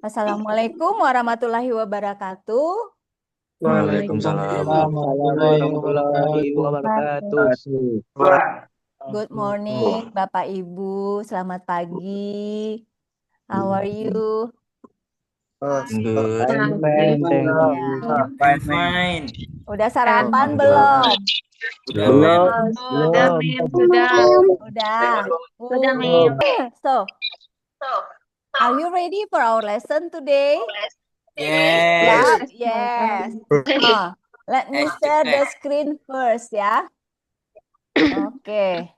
Assalamualaikum warahmatullahi wabarakatuh. Waalaikumsalam. Warahmatullahi wabarakatuh. Good morning, Bapak Ibu. Selamat pagi. How are you? Good. Fine, thank Ya. you. I'm fine. Udah sarapan belum? Belum. Udah. So, are you ready for our lesson today? Yes. Yes. Let me share the screen first ya. Oke.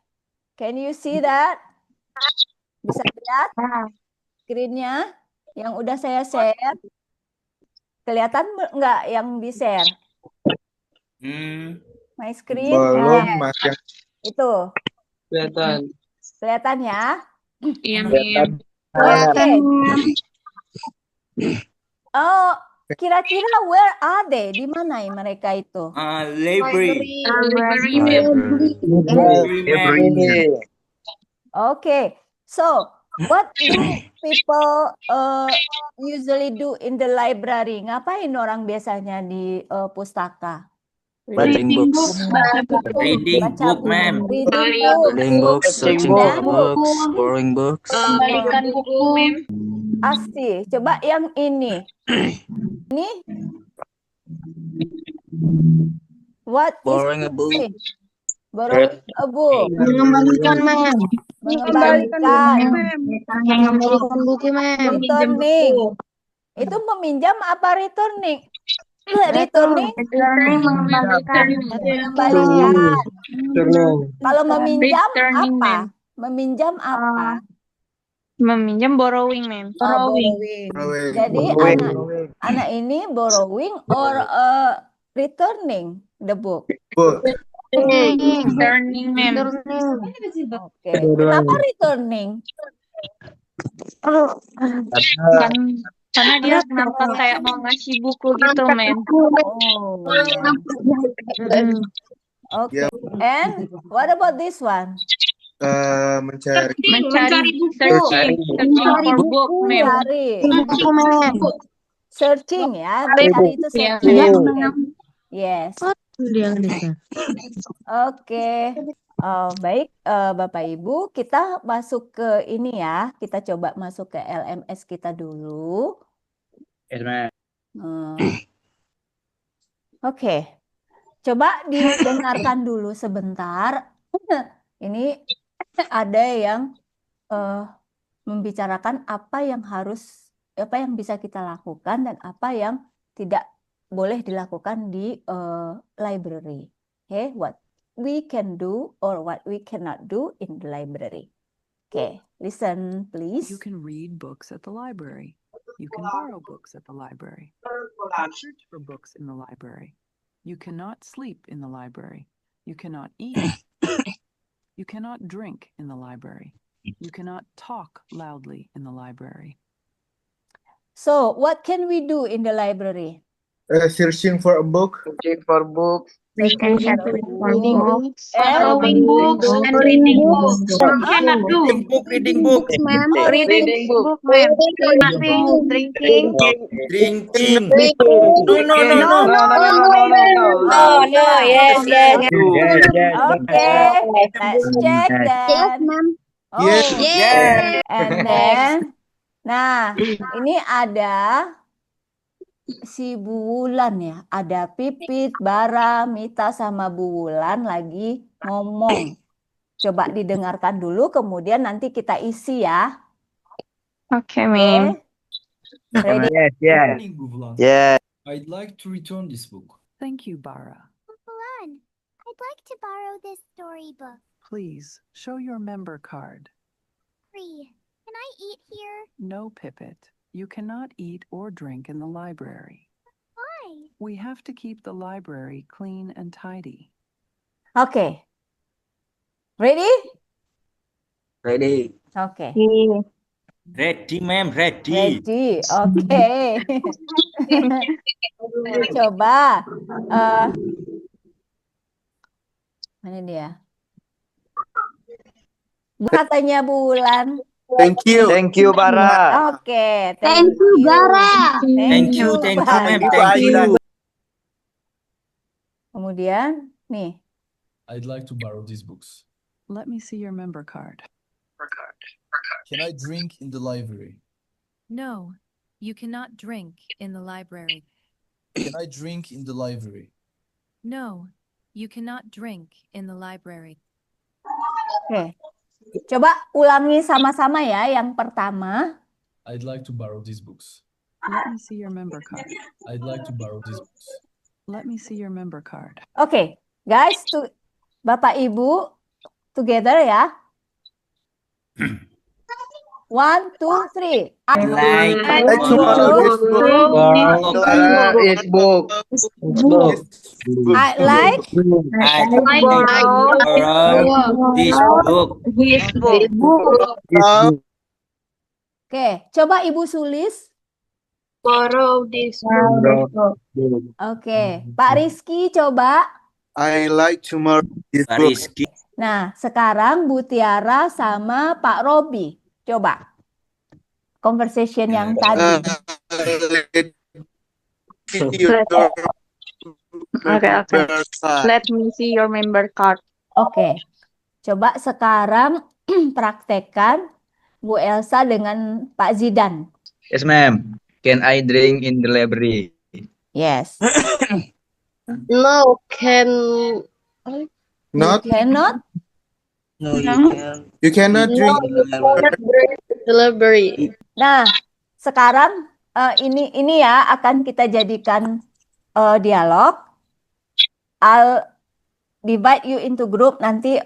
Can you see that? Bisa lihat screen-nya yang udah saya share? Kelihatan nggak yang di-share? My screen? Belum, Yes. Mas. Itu. Kelihatan. Kelihatan ya? Kelihatan. Oke. Oh, kira-kira where are they? Di mana mereka itu? Library. Okay. So, what do people usually do in the library? Ngapain orang biasanya di pustaka? Reading books. Reading Baca book, ma'am. Reading books, searching for books, borrowing books. Berikan buku, Mem. Asih. Coba yang ini. Ini. What Borrowing is a book. this? Borrowing a book. Mengembalikan, Mem. Mengembalikan. Mengembalikan buku, Mem. Returning. Itu meminjam apa returning? Returning. Mengembalikan. Mengembalikan. Kalau meminjam Returning, apa? ma'am. Meminjam apa? Meminjam borrowing, Mem. Borrowing. Jadi anak ini borrowing or returning the book. Returning, Mem. Oke. Kenapa returning? Karena dia nampak kayak mau ngasih buku gitu, Mem. Oh, yeah. Okay. And what about this one? Mencari Searching for book, Mem. Mencari. Searching ya. Mencari itu searching. Yes. Oke. Baik, Bapak Ibu, kita masuk ke ini ya. Kita coba masuk ke LMS kita dulu. Oke. Coba didengarkan dulu sebentar. Ini ada yang membicarakan apa yang bisa kita lakukan dan apa yang tidak boleh dilakukan di library. Okay, what we can do or what we cannot do in the library. Okay, listen please. You can read books at the library. You can borrow books at the library. Search for books in the library. You cannot sleep in the library. You cannot eat. You cannot drink in the library. You cannot talk loudly in the library. So, what can we do in the library? Searching for a book. We can reading books. Borrowing books and reading books. Cannot do. Reading book. Reading book, Mem. Drinking. Drinking. No. Yes. Okay, let's check then. Yes. And then, nah, ini ada si Bu Wulan ya. Ada Pipit, Bara, Mita, sama Bu Wulan lagi ngomong. Coba didengarkan dulu, kemudian nanti kita isi ya. Okay, Mem. Ready? Yes. I'd like to return this book. Thank you, Bara. Mulan, I'd like to borrow this storybook. Please show your member card. Free. Can I eat here? No, Pippet. You cannot eat or drink in the library. Why? We have to keep the library clean and tidy. Oke. Ready? Ready. Oke. Ready, ma'am. Ready. Ready. Oke. Coba. Mana dia? Katanya Bu Wulan. Thank you, Bara. Oke, Thank you, Bara. Thank you, ma'am. Bara. Thank you. Kemudian, nih. I'd like to borrow these books. Let me see your member card. Can I drink in the library? No, you cannot drink in the library. Can I drink in the library? No, you cannot drink in the library. Oke. Coba ulangi sama-sama ya. Yang pertama. I'd like to borrow these books. Let me see your member card. I'd like to borrow these books. Let me see your member card. Oke, guys, Bapak Ibu, together ya. 1, 2, 3. I like to borrow this book. I like this book. Oke, coba Ibu Sulis. Borrow this book. Oke, Pak Rizky coba. I like to borrow this book. Rizky. Nah, sekarang Bu Tiara sama Pak Robi. Coba. Conversation yang tadi. Okay. Let me see your member card. Oke. Coba sekarang praktekkan Bu Elsa dengan Pak Zidan. Yes, ma'am. Can I drink in the library? Yes. No, Not. You cannot? No, you cannot drink. the library. Nah, sekarang ini ya akan kita jadikan dialog. I'll divide you into group. Nanti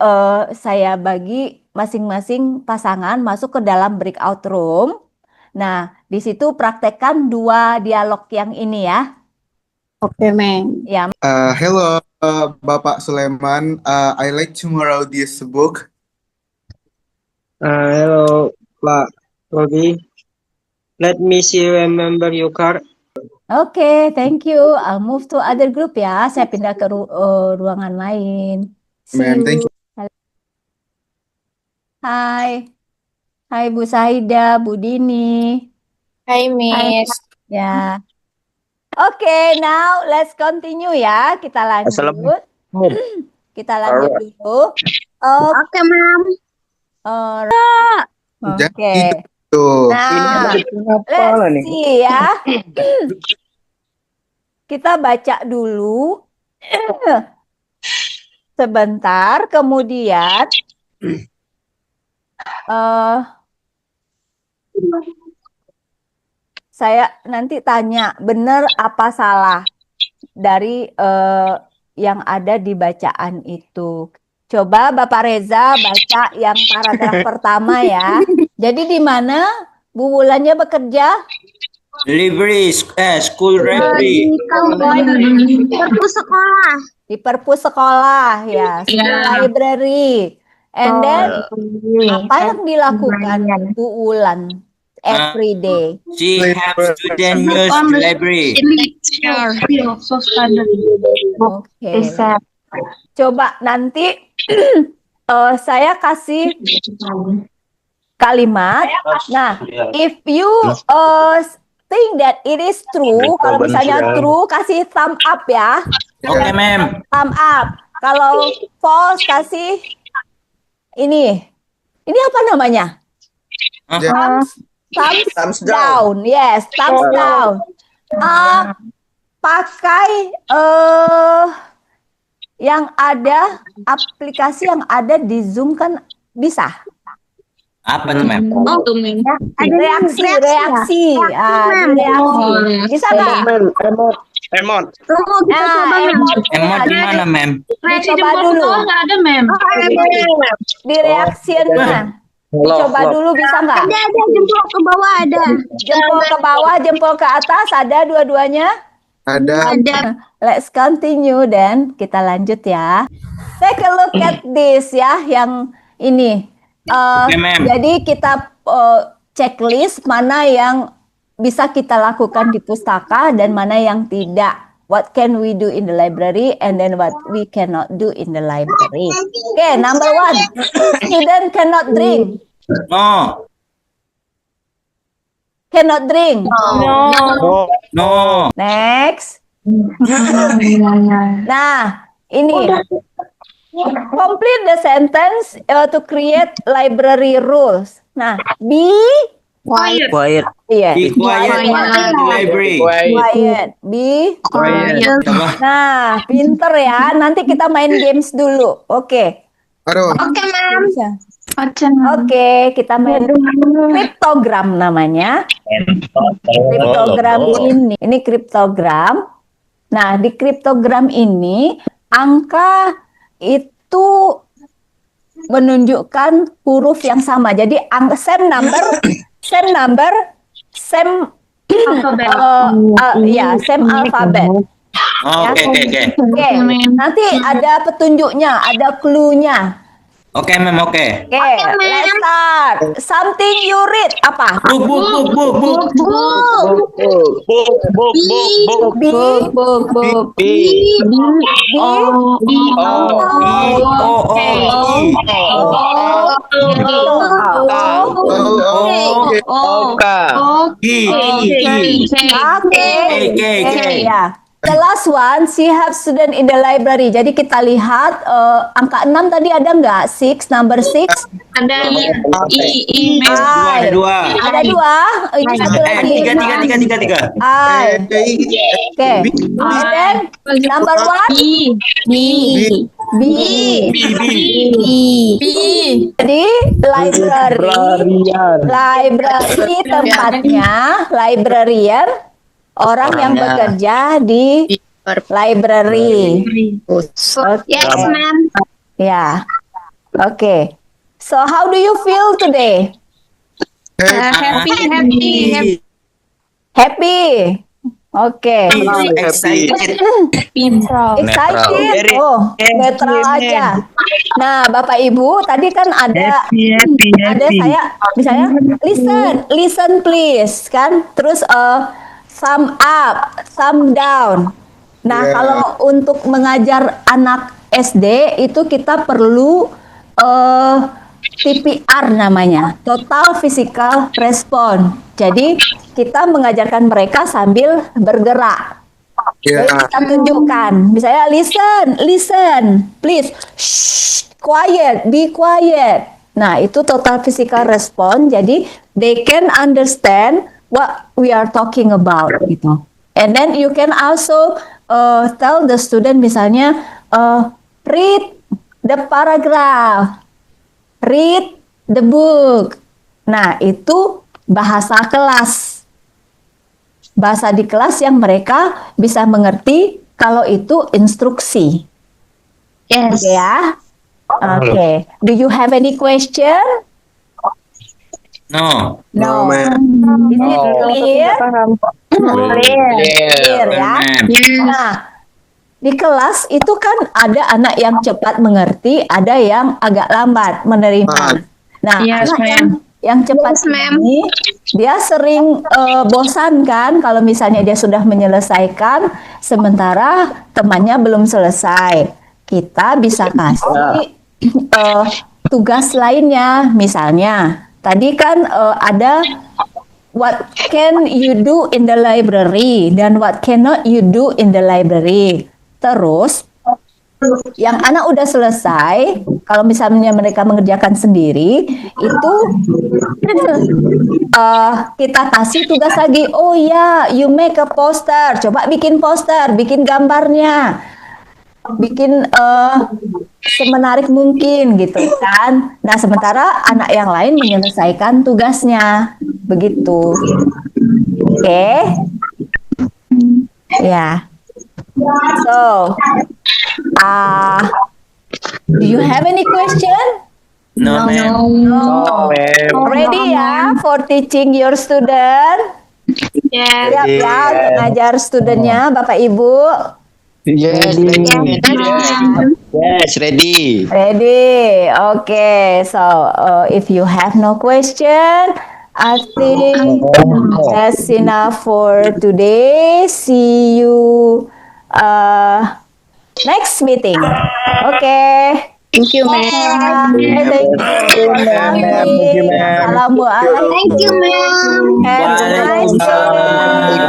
saya bagi masing-masing pasangan masuk ke dalam breakout room. Nah, di situ praktekkan 2 dialog yang ini ya. Oke, ma'am. Ya. Hello, Bapak Sulaiman. I like to borrow this book. Hello, Pak Robi. Let me see remember your card. Oke, thank you. I'll move to other group ya. Saya pindah ke ruangan lain. See Ma'am, thank you. Hai. Hai Bu Saida, Bu Dini. Hi, Miss. Ya. Oke, now let's continue ya. Kita lanjut. Kita lanjut dulu. Oke, Ma'am. Oke. Tuh. Nah, let's see ya. Kita baca dulu sebentar, kemudian saya nanti tanya benar apa salah dari yang ada di bacaan itu. Coba Bapak Reza baca yang paragraf pertama ya. Jadi di mana Bu Wulannya bekerja? Library, school library. Di perpus sekolah. Di perpus sekolah ya, school library. And then apa yang dilakukan Bu Wulan every day? She have student use library. Oke. Coba nanti saya kasih kalimat. Nah, if you think that it is true, kalau misalnya true kasih thumb up ya. Oke, ma'am. Thumb up. Kalau false kasih ini apa namanya? Thumbs down. Yes, thumbs down. Pakai yang ada aplikasi yang ada di Zoom kan bisa. Apa tuh, ma'am? Reaksi. Bisa nggak? Emot. Emot di mana, ma'am? Dicoba dulu. Di reaksinya. Dicoba dulu bisa nggak? Ada jempol ke bawah ada. Jempol ke bawah, jempol ke atas ada dua-duanya? Ada. Let's continue dan kita lanjut ya. Take a look at this ya, yang ini. Jadi kita checklist mana yang bisa kita lakukan di pustaka dan mana yang tidak. What can we do in the library and then what we cannot do in the library. Okay, number 1. Student cannot drink. No. Cannot drink. No. Next. Nah, ini. Complete the sentence to create library rules. Nah, be Quiet. Iya. Be quiet in the library. Quiet. Be Quiet. Nah, pinter ya. Nanti kita main games dulu. Oke. Aduh. Oke, Ma'am. Oke, kita main kriptogram namanya. Kriptogram ini kriptogram. Nah, di kriptogram ini angka itu menunjukkan huruf yang sama. Jadi same number, same same alfabet. Oke. Nanti ada petunjuknya, ada clue-nya. Oke, Ma'am, oke. Let's start. Something you read. Apa? Book. The last one, she have student in the library. Jadi kita lihat angka 6 tadi ada nggak? Number 6? Ada Ada dua. Ada 2. Ini satu lagi. Tiga. Oke. And then number 1? B. Jadi library tempatnya librarian, orang yang bekerja di library. Yes, ma'am. Ya. Oke. So how do you feel today? Happy. Oke. Excited. Excited. Oh, netral aja. Nah, Bapak Ibu, tadi kan ada saya misalnya listen please kan. Terus thumb up, thumb down. Nah, kalau untuk mengajar anak SD itu kita perlu TPR namanya, Total Physical Response. Jadi kita mengajarkan mereka sambil bergerak. Jadi kita tunjukkan, misalnya listen, please, shh, quiet, be quiet. Nah, itu Total Physical Response. Jadi they can understand what we are talking about gitu. And then you can also tell the student misalnya read the paragraph, read the book. Nah, itu bahasa kelas. Bahasa di kelas yang mereka bisa mengerti kalau itu instruksi. Yes. Oke ya. Oke. Do you have any question? No. No, ma'am. Is it clear? Clear ya. Nah, di kelas itu kan ada anak yang cepat mengerti, ada yang agak lambat menerima. Nah, anak yang cepat ini dia sering bosan kan kalau misalnya dia sudah menyelesaikan sementara temannya belum selesai. Kita bisa kasih tugas lainnya, misalnya tadi kan ada what can you do in the library dan what cannot you do in the library. Terus yang anak udah selesai, kalau misalnya mereka mengerjakan sendiri, itu kita kasih tugas lagi. Oh ya, you make a poster. Coba bikin poster, bikin gambarnya, bikin semenarik mungkin gitu kan. Nah, sementara anak yang lain menyelesaikan tugasnya, begitu. Oke, ya. So, do you have any question? No, ma'am. Ready ya for teaching your student? Siap ya untuk ngajar studentnya, Bapak Ibu? Yes, ready. Ready. Okay. So, if you have no question, I think that's enough for today. See you next meeting. Okay. Thank you, ma'am. Thank you for coming. Assalamualaikum. Thank you, ma'am. Have a nice day.